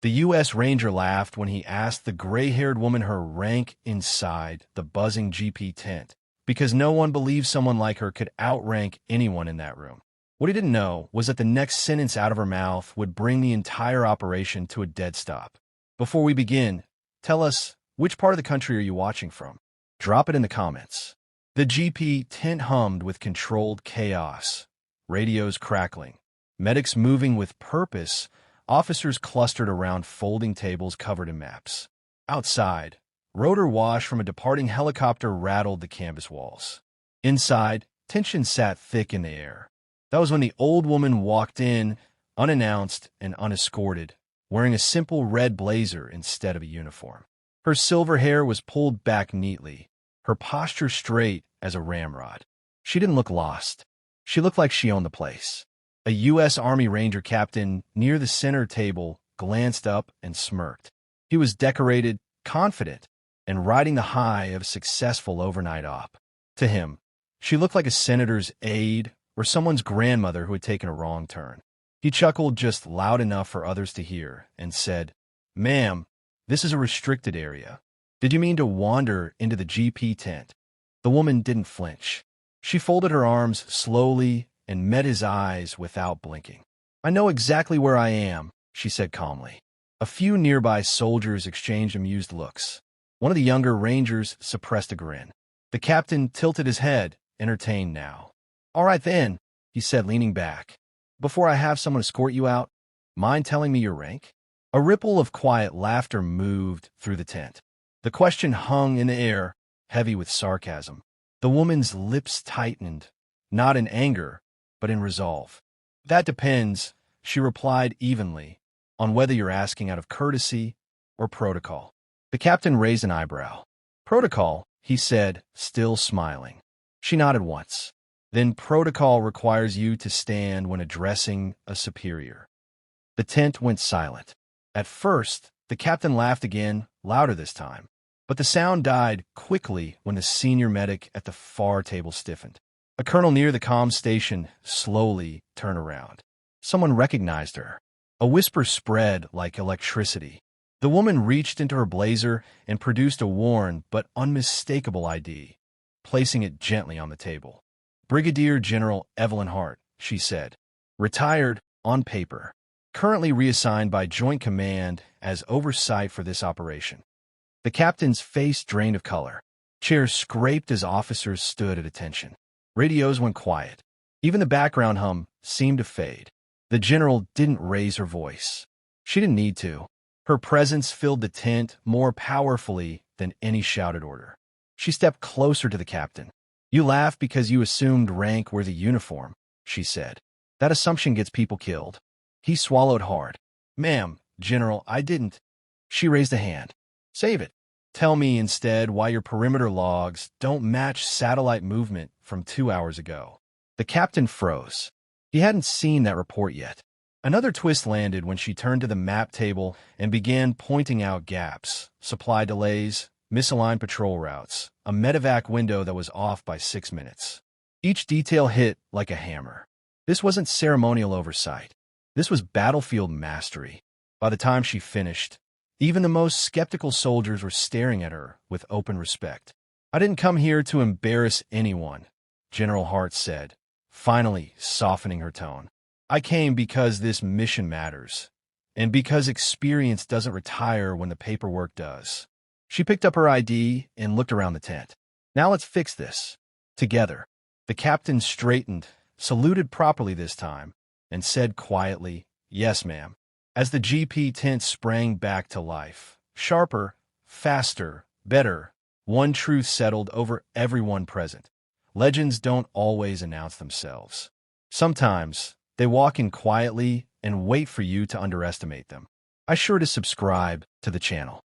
The U.S. Ranger laughed when he asked the gray-haired woman her rank inside the buzzing GP tent, because no one believed someone like her could outrank anyone in that room. What he didn't know was that the next sentence out of her mouth would bring the entire operation to a dead stop. Before we begin, tell us, which part of the country are you watching from? Drop it in the comments. The GP tent hummed with controlled chaos, radios crackling, medics moving with purpose, officers clustered around folding tables covered in maps. Outside, rotor wash from a departing helicopter rattled the canvas walls. Inside, tension sat thick in the air. That was when the old woman walked in, unannounced and unescorted, wearing a simple red blazer instead of a uniform. Her silver hair was pulled back neatly, her posture straight as a ramrod. She didn't look lost. She looked like she owned the place. A U.S. Army Ranger captain near the center table glanced up and smirked. He was decorated, confident, and riding the high of a successful overnight op. To him, she looked like a senator's aide or someone's grandmother who had taken a wrong turn. He chuckled just loud enough for others to hear and said, "Ma'am, this is a restricted area. Did you mean to wander into the GP tent?" The woman didn't flinch. She folded her arms slowly and met his eyes without blinking. "I know exactly where I am," she said calmly. A few nearby soldiers exchanged amused looks. One of the younger Rangers suppressed a grin. The captain tilted his head, entertained now. "All right then," he said, leaning back. "Before I have someone escort you out, mind telling me your rank?" A ripple of quiet laughter moved through the tent. The question hung in the air, heavy with sarcasm. The woman's lips tightened, not in anger, but in resolve. "That depends," she replied evenly, "on whether you're asking out of courtesy or protocol." The captain raised an eyebrow. "Protocol," he said, still smiling. She nodded once. "Then protocol requires you to stand when addressing a superior." The tent went silent. At first, the captain laughed again, louder this time. But the sound died quickly when the senior medic at the far table stiffened. A colonel near the comm station slowly turned around. Someone recognized her. A whisper spread like electricity. The woman reached into her blazer and produced a worn but unmistakable ID, placing it gently on the table. "Brigadier General Evelyn Hart," she said. "Retired on paper. Currently reassigned by Joint Command as oversight for this operation." The captain's face drained of color. Chairs scraped as officers stood at attention. Radios went quiet. Even the background hum seemed to fade. The general didn't raise her voice. She didn't need to. Her presence filled the tent more powerfully than any shouted order. She stepped closer to the captain. "You laugh because you assumed rank were the uniform," she said. "That assumption gets people killed." He swallowed hard. "Ma'am, General, I didn't." She raised a hand. "Save it. Tell me instead why your perimeter logs don't match satellite movement from 2 hours ago." The captain froze. He hadn't seen that report yet. Another twist landed when she turned to the map table and began pointing out gaps, supply delays, misaligned patrol routes, a medevac window that was off by 6 minutes. Each detail hit like a hammer. This wasn't ceremonial oversight. This was battlefield mastery. By the time she finished, even the most skeptical soldiers were staring at her with open respect. "I didn't come here to embarrass anyone," General Hart said, finally softening her tone. "I came because this mission matters, and because experience doesn't retire when the paperwork does." She picked up her ID and looked around the tent. "Now let's fix this. Together." The captain straightened, saluted properly this time, and said quietly, "Yes, ma'am." As the GP tent sprang back to life, sharper, faster, better, one truth settled over everyone present. Legends don't always announce themselves. Sometimes they walk in quietly and wait for you to underestimate them. I sure to subscribe to the channel.